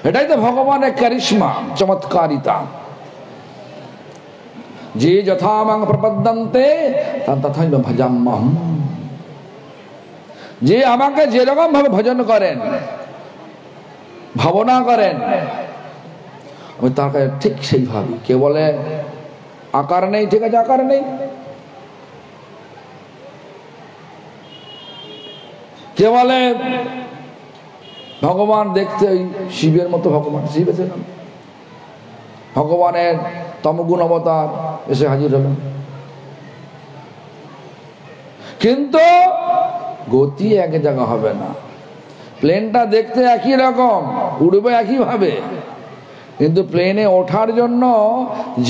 [SPEAKER 1] এটাই তো ভগবানের কারিশমা, চমৎকারিতা। যে যথা মাং প্রপদ্যন্তে তথাইব ভজাম্যহম। যে আমাকে যেরকম ভাবে ভজন করেন, ভাবনা করেন, আমি তার কাছে ঠিক সেইভাবে। কে বলে আকার নেই, ঠিক আছে আকার নেই। কে বলে ভগবান দেখতে ওই শিবের মতো, ভগবান শিব এসেছেন, ভগবানের তমগুণ অবতার এসে হাজির হলেন। কিন্তু গতি এক জায়গা হবে না। প্লেনটা দেখতে একই রকম, উড়বে একই ভাবে, কিন্তু প্লেনে ওঠার জন্য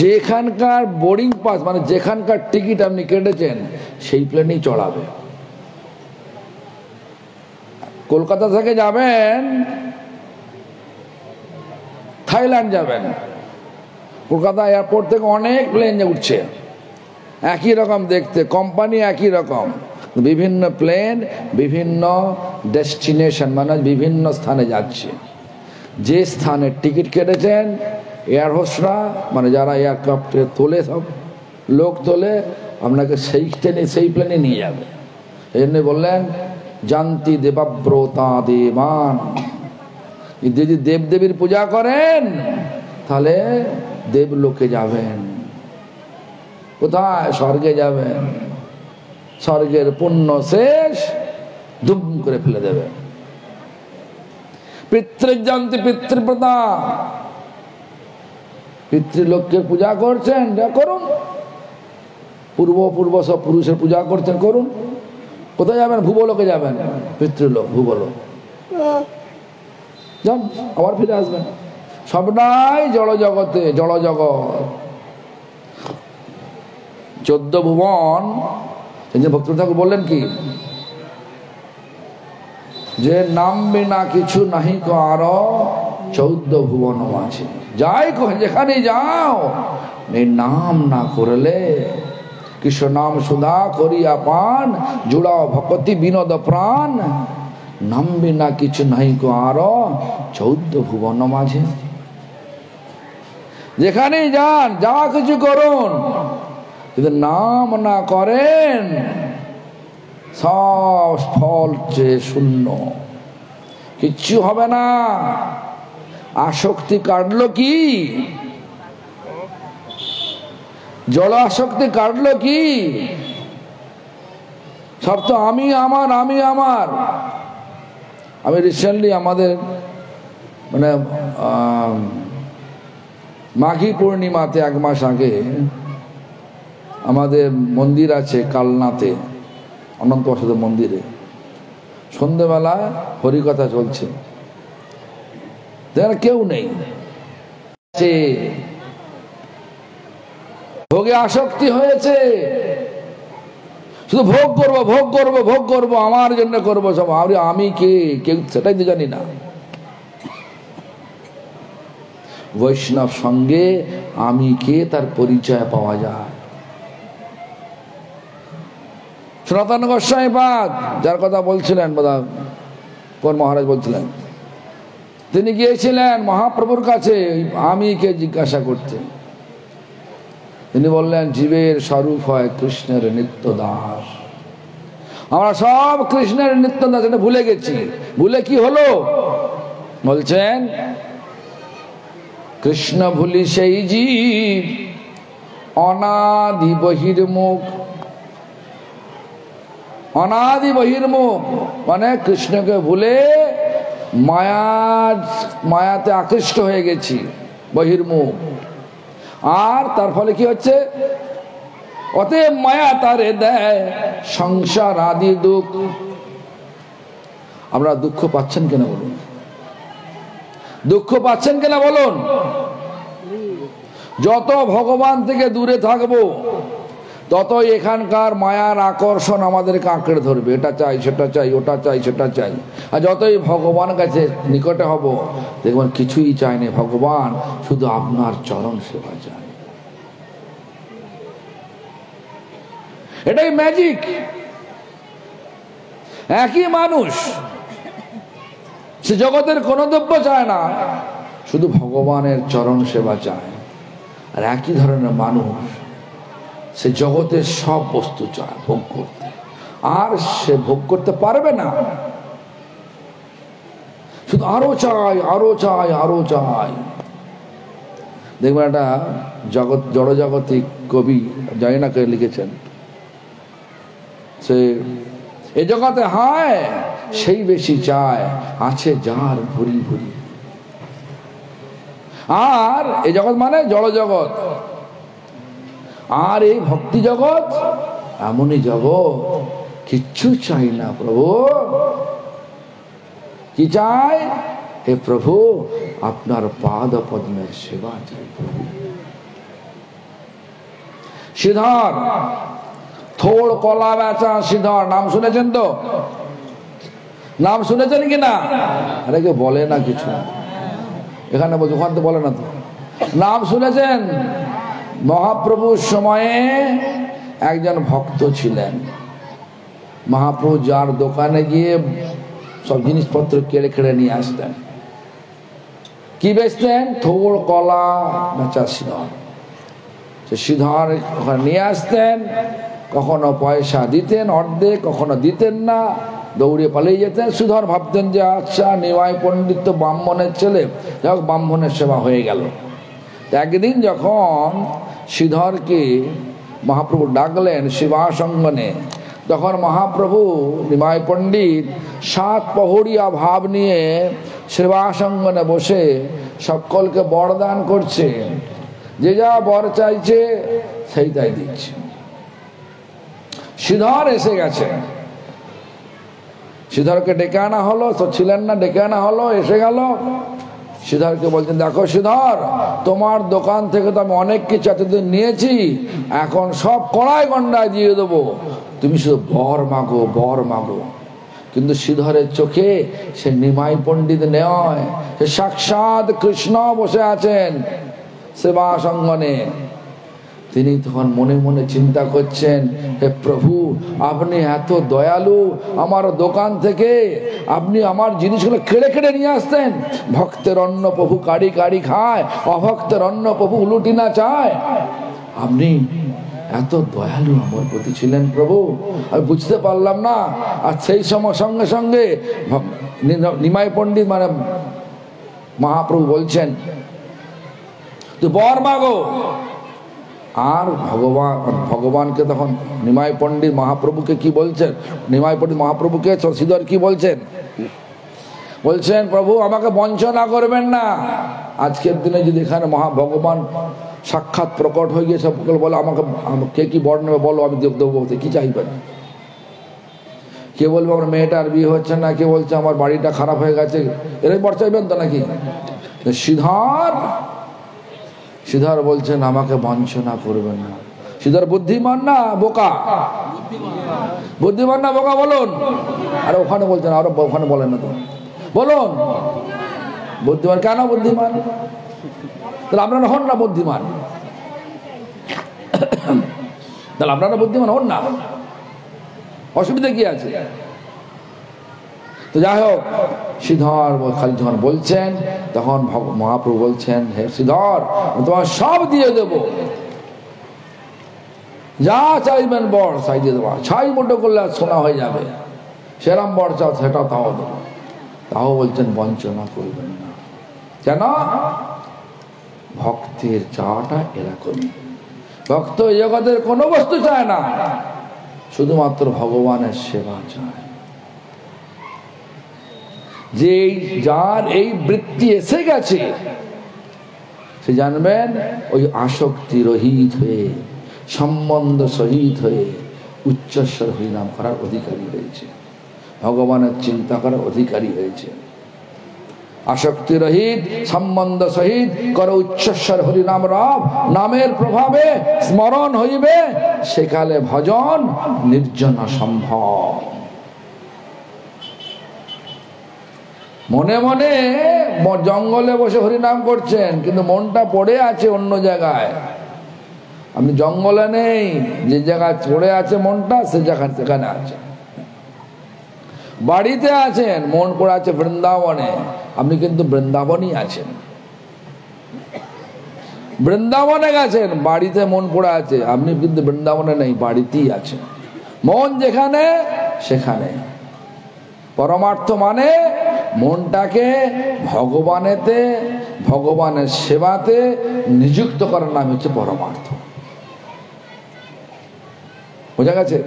[SPEAKER 1] যেখানকার বোর্ডিং পাস মানে যেখানকার টিকিট আপনি কেটেছেন সেই প্লেনেই চড়াবে। কলকাতা থেকে যাবেন থাইল্যান্ড যাবেন, কলকাতা এয়ারপোর্ট থেকে অনেক প্লেন উঠছে, একই রকম দেখতে, কোম্পানি একই রকম, বিভিন্ন প্লেন বিভিন্ন ডেস্টিনেশন মানে বিভিন্ন স্থানে যাচ্ছে। যে স্থানে টিকিট কেটেছেন এয়ার হোস্টরা মানে যারা এয়ারক্রাফটে তোলে, সব লোক তোলে, আপনাকে সেই ট্রেনে সেই প্লেনে নিয়ে যাবে। এই জন্য বললেন জানতি দেবাব্রতা দেবান। যদি দেবদেবীর পূজা করেন তাহলে দেবলোকে যাবেন। কোথায়? স্বর্গে যাবেন। স্বর্গের পুণ্য শেষ, দুম করে ফেলে দেবে। পিতৃজান্তি পিতৃপ্রতা। পিতৃলোককে পূজা করছেন, করুন। পূর্ব সব পুরুষের পূজা করছেন, করুন। কোথায় যাবেন? ভুবলোকে যাবেন, পিতৃলোক ভুবলোক যান, আবার ফিরে আসবেন। সবটাই জড় জগতে, জড় জগৎ। 14 ভুবন। ভক্ত ঠাকুর বললেন কি যে নামবে না কিছু নাহি আর 14 ভুবন আছে। যাই যেখানে যাও এই নাম না করলে, কৃষ্ণ নাম সুধা করিয়া পান, জুড়াও ভক্তি বিনোদ প্রাণ, নামবে না কিছু নাহি আর 14 ভুবন মাঝে। যেখানেই যান, যা কিছু করুন, যদি নাম না করেন সব ফল চেয়ে শূন্য, কিচ্ছু হবে না। আসক্তি কাটলো কি? জল আসক্তি কাটলো কি? সব তো আমি আমার, আমি আমার। আমি রিসেন্টলি আমাদের মানে মাঘী পূর্ণিমাতে 1 মাস আগে আমাদের মন্দির আছে কালনাতে, অনন্ত বসুদেব মন্দিরে। সন্ধ্যেবেলা হরিকথা চলছে, কেউ নেই, ভোগে আসক্তি হয়েছে, শুধু ভোগ করবো ভোগ করবো ভোগ করবো, আমার জন্য করবো সব। আমি কে, কেউ সেটাই তো জানি না। বৈষ্ণব সঙ্গে আমি কে তার পরিচয় পাওয়া যায়। সনাতন গোস্বামী পাদ যার কথা বলছিলেন, কোন মহারাজ বলছিলেন, তিনি গিয়েছিলেন মহাপ্রভুর কাছে আমি কে জিজ্ঞাসা করতে। তিনি বললেন, জীবের স্বরূপ হয় কৃষ্ণের নিত্য দাস। আমরা সব কৃষ্ণের নিত্য দাস, এটা ভুলে গেছি। ভুলে কি হলো? বলছেন, কৃষ্ণ ভুলি সেই জীব অনাদি বহির্মুখ। অনাদি বহির্মুখ মানে কৃষ্ণকে ভুলে মায়াতে আকৃষ্ট হয়ে গেছি, বহির্মুখ। আর তার ফলে কি হচ্ছে? অতএব মায়া তারে দেয় সংসার আদি দুঃখ। আমরা দুঃখ পাচ্ছেন কেন বলুন? দুঃখ পাচ্ছেন কেন বলুন? যত ভগবান থেকে দূরে থাকবো ততই এখানকার মায়ার আকর্ষণ আমাদেরকে আঁকড়ে ধরবে। এটা চাই, সেটা চাই, ওটা চাই, সেটা চাই। আর যতই ভগবান কাছে নিকটে হব, দেখবেন কিছুই চাইনি, ভগবান শুধু আপনার চরণ সেবা চাই। এটাই ম্যাজিক। একই মানুষ, সে জগতের কোনো দ্রব্য চায় না, শুধু ভগবানের চরণ সেবা চায়। আর একই ধরনের মানুষ, সে জগতের সব বস্তু চায় ভোগ করতে, আর সে ভোগ করতে পারবে না, শুধু আরো চাই, আরো চাই, আরো চাই। দেখবেন একটা জড়জাগতিক কবি, জানি না কে লিখেছেন, সে এ জগতে হায় সেই বেশি চায়, আছে যার ভুরি ভুরি। আর এই জগৎ মানে জড় জগৎ, আর এই ভক্তি জগৎ এমনই জগৎ, কিচ্ছু চাই না প্রভু। কি চাই? হে প্রভু, আপনার পাদ পদ্মের সেবা চাই। শ্রীধর, থোড় কলা বেচা শ্রীধর, নাম শুনেছেন তো? নাম শুনেছেন কিনা? আরে কেউ বলে না কিছু, এখানে ওখান তো বলে না তো। নাম শুনেছেন? মহাপ্রভুর সময়ে একজন ভক্ত ছিলেন। মহাপ্রভু যার দোকানে গিয়ে সব জিনিসপত্র কেড়ে কেড়ে নিয়ে আসতেন। কি বেচতেন? থোড় কলা বেচা শ্রীধর। সে শ্রীধর ওখানে নিয়ে আসতেন, কখনো পয়সা দিতেন অর্ধেক, কখনো দিতেন না, দৌড়ে পালিয়ে যেতেন। শ্রীধর ভাবতেন যে আচ্ছা, নিমাই পণ্ডিত তো ব্রাহ্মণের ছেলে, যাই ব্রাহ্মণের সেবা হয়ে গেল। একদিন যখন শ্রীধরকে মহাপ্রভু ডাকলেন সেবাসঙ্গনে, তখন মহাপ্রভু নিমাই পণ্ডিত 7 পহরিয়া ভাব নিয়ে সেবাসঙ্গনে বসে সকলকে বরদান করছে, যে যা বর চাইছে সেই তাই দিচ্ছে। শ্রীধর এসে গেছে, শ্রীধরকে ডেকে আনা হলো, তো ছিলেন না, ডেকে আনা হলো, এসে গেল। শ্রীধরকে বলছেন, দেখো শ্রীধর, তোমার দোকান থেকে তো আমি অনেক কিছু এতদিন নিয়েছি, এখন সব কড়াই গন্ডায় দিয়ে দেবো, তুমি শুধু বর মাগো, বর মাগো। কিন্তু শ্রীধরের চোখে সে নিমাই পণ্ডিত নয়, সে সাক্ষাৎ কৃষ্ণ বসে আছেন সেবাসঙ্গনে। তিনি তখন মনে মনে চিন্তা করছেন, হে প্রভু, আপনি এত দয়ালু, আমার দোকান থেকে আপনি আমার জিনিসগুলো কেড়ে কেড়ে নিয়ে আসতেন। ভক্তের অন্ন প্রভু কাড়ি কাড়ি খায়, অভক্তের অন্ন প্রভু উলুটি না চায়। আপনি এত দয়ালু আমার প্রতি ছিলেন প্রভু, আমি বুঝতে পারলাম না। আর সেই সময় সঙ্গে সঙ্গে নিমাই পণ্ডিত মানে মহাপ্রভু বলছেন, তুই বর মাগো। আর ভগবানকে তখন নিমাই পণ্ডিত মহাপ্রভুকে কি বলছেন? নিমাই পণ্ডিত মহাপ্রভুকে শ্রীধর কি বলছেন? বলছেন, প্রভু আমাকে বঞ্চনা করবেন না। আজকের দিনে যদি এখানে ভগবান সাক্ষাৎ প্রকট হয়ে গিয়ে সকল বলে আমাকে কে কি বর নেবে বলো, আমি দেবো, কি চাইবেন? কে বলবে আমার মেয়েটার বিয়ে হচ্ছে না, কে বলছে আমার বাড়িটা খারাপ হয়ে গেছে, এরাই বর চাইবেন তো নাকি? শ্রীধর বলছেন আমাকে বঞ্চনা করবেন না। শ্রীধর বুদ্ধিমান না বোকা? বুদ্ধিমান না বোকা বলুন? আরে ওখানে বলছেন, আরো ওখানে বলেন না তো, বলুন বুদ্ধিমান। কেন বুদ্ধিমান? তাহলে আপনারা হন না বুদ্ধিমান, তাহলে আপনারা বুদ্ধিমান হন না, অসুবিধা কি আছে? তো যাই হোক, শ্রীধর খালি যখন বলছেন তখন মহাপ্রভু বলছেন, হে শ্রীধর তোমার সব দিয়ে দেব, যা চাইবেন বর চাই দিয়ে দেবো, ছাই মোটো করলে সোনা হয়ে যাবে, সেরাম বর চাও সেটাও তাও দেবো। তাও বলছেন বঞ্চনা করবেন না। কেন? ভক্তের চাওয়াটা এরকমই। ভক্ত জগতের কোনো বস্তু চায় না, শুধুমাত্র ভগবানের সেবা চায়। যে যার এই বৃত্তি এসে গেছে সে জানবেন ওই আসক্তি রহিত হয়ে, সম্বন্ধ সহিত হয়ে উচ্চস্বর হরিনাম করার অধিকারী হয়েছে, ভগবানের চিন্তা করার অধিকারী হয়েছে। আসক্তি রহিত সম্বন্ধ সহিত কর উচ্চস্বর হরিনাম রব, নামের প্রভাবে স্মরণ হইবে, সেকালে ভজন নির্জন সম্ভব। মনে মনে জঙ্গলে বসে হরিনাম করছেন, কিন্তু মনটা পড়ে আছে অন্য জায়গায়। আপনি জঙ্গলে নেই, যে জায়গায় পড়ে আছে মনটা সে জায়গা সেখানে আছে। বাড়িতে আছেন, মন পড়ে আছে বৃন্দাবনে, আপনি কিন্তু বৃন্দাবনই আছেন। বৃন্দাবনে গেছেন, বাড়িতে মন পড়ে আছে, আপনি কিন্তু বৃন্দাবনে নেই, বাড়িতেই আছেন। মন যেখানে সেখানে। পরমার্থ মানে মনটাকে ভগবানেতে, ভগবানের সেবাতে নিযুক্ত করার নাম হচ্ছে পরমার্থ। বোঝা গেছে?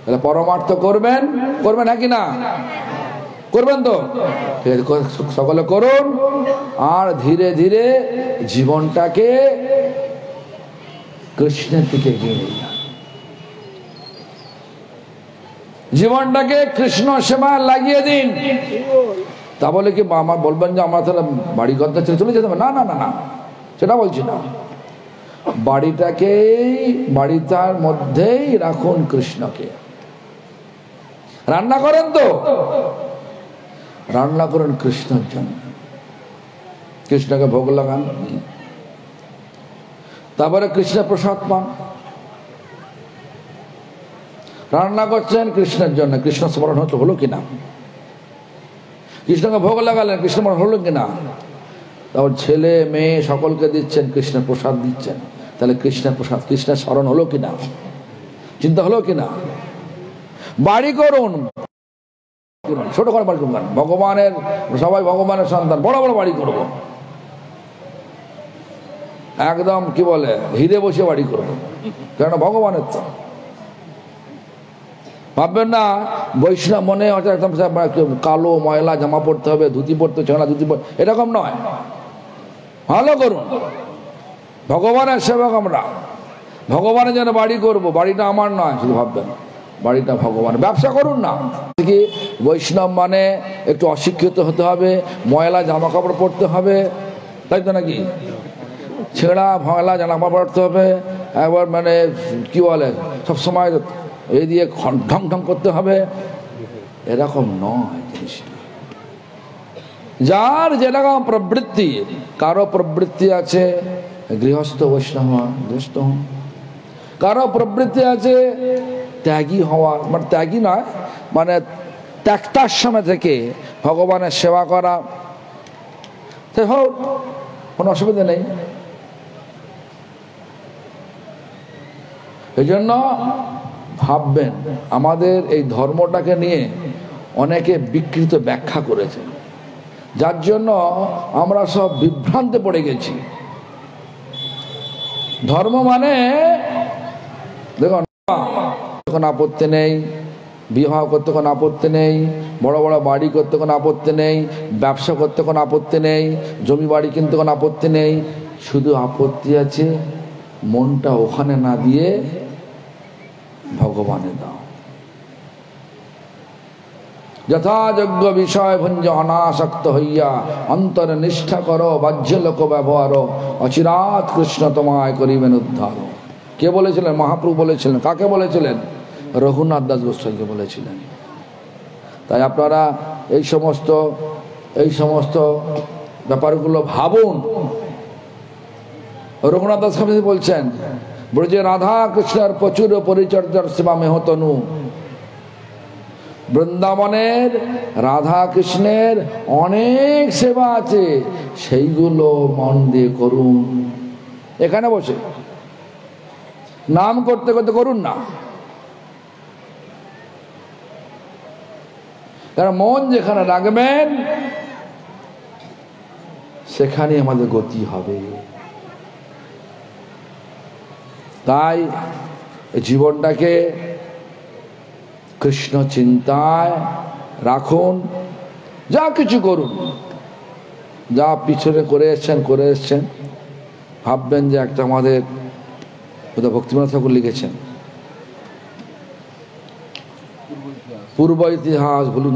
[SPEAKER 1] তাহলে পরমার্থ করবেন, করবেন হ্যাঁ কি না? করবেন তো? সকলে করুন, আর ধীরে ধীরে জীবনটাকে কৃষ্ণের দিকে এগিয়ে নিয়ে যান। জীবনটাকে কৃষ্ণ সেবায় লাগিয়ে দিন। তা বলে কি আমার বলবেন যে আমার তাহলে বাড়ি ঘরটা ছেড়ে চলে যেতে হবে? না না না না, সেটা বলছি না। বাড়িটার মধ্যেই রাখুন কৃষ্ণকে। রান্না করেন তো, রান্না করেন কৃষ্ণের জন্য, কৃষ্ণকে ভোগ লাগান, তারপরে কৃষ্ণ প্রসাদ পান। রান্না করছেন কৃষ্ণের জন্য, কৃষ্ণ স্মরণ হলো কিনা? কৃষ্ণকে ভোগ লাগালেন, কৃষ্ণ স্মরণ হলো কিনা? তারপর ছেলে মেয়ে সকলকে দিচ্ছেন, কৃষ্ণের প্রসাদ দিচ্ছেন, তাহলে কৃষ্ণের প্রসাদ, কৃষ্ণের স্মরণ হলো কিনা? চিন্তা হলো কিনা? বাড়ি করুন, ছোট করে বাড়ি করুন। ভগবানের, সবাই ভগবানের সন্তান, বড় বড় বাড়ি করব, একদম কি বলে হিরে বসে বাড়ি করব, কেন ভগবানের তো। ভাববেন না বৈষ্ণব মনে একদম কালো ময়লা জামা পড়তে হবে, ধুতি পড়তে, ছেঁড়া ধুতি পড়তে, এরকম নয়। ভালো করুন, ভগবানের সেবক আমরা, ভগবানের জন্য বাড়ি করব, বাড়িটা আমার নয় শুধু ভাববেন, বাড়িটা ভগবান। ব্যবসা করুন না, কি বৈষ্ণব মানে একটু অশিক্ষিত হতে হবে, ময়লা জামা কাপড় পরতে হবে, তাই তো নাকি? ছেঁড়া ময়লা জামা কাপড় পরতে হবে, একবার মানে কি বলে সবসময় এই দিয়ে ঢং ঢং করতে হবে, এরকম নয় জিনিসটা। যার যেরকম প্রবৃত্তি, কারো প্রবৃত্তি আছে গৃহস্থ বৈষ্ণব গৃহস্থ, কারো প্রবৃত্তি আছে ত্যাগী হওয়া, মানে ত্যাগী নয়, মানে ত্যাক্তাশ্রমে থেকে ভগবানের সেবা করা, তাই হোক, কোনো অসুবিধা নেই। এই জন্য ভাববেন, আমাদের এই ধর্মটাকে নিয়ে অনেকে বিকৃত ব্যাখ্যা করেছে, যার জন্য আমরা সব বিভ্রান্তে পড়ে গেছি। ধর্ম মানে দেখুন, কোনো আপত্তি নেই, বিবাহ করতে কোনো আপত্তি নেই, বড় বড় বাড়ি করতে কোনো আপত্তি নেই, ব্যবসা করতে কোনো আপত্তি নেই, জমি বাড়ি কিনতে কোনো আপত্তি নেই, শুধু আপত্তি আছে মনটা ওখানে না দিয়ে ভগবানে দাও। যথাযোগ্য বিষয় ভঞ্জ অনাসক্ত হইয়া অন্তরে নিষ্ঠা করো, বাহ্য লোক ব্যবহার অচিরাত কৃষ্ণ তোমায় করিবেন উদ্ধার। কে বলেছিলেন? মহাপ্রভু বলেছিলেন। কাকে বলেছিলেন? রঘুনাথ দাস গোস্বামীকে বলেছিলেন। তাই আপনারা এই সমস্ত ব্যাপারগুলো ভাবুন। রঘুনাথ দাস গোস্বামী বলছেন, ব্রজে রাধা কৃষ্ণের প্রচুর পরিচর্যার সেবা মেহতনু। বৃন্দাবনের রাধা কৃষ্ণের অনেক সেবা আছে, সেইগুলো মন দিয়ে করুন। এখানে বসে নাম করতে করতে করুন না, কারণ মন যেখানে রাখবেন সেখানে আমাদের গতি হবে। তাই জীবনটাকে কৃষ্ণ চিন্তায় রাখুন। যা কিছু করুন, যা পিছনে করে এসছেন ভাববেন যে একটা আমাদের ভক্তিবিনোদ ঠাকুর লিখেছেন, পূর্ব ইতিহাস ভুলুন।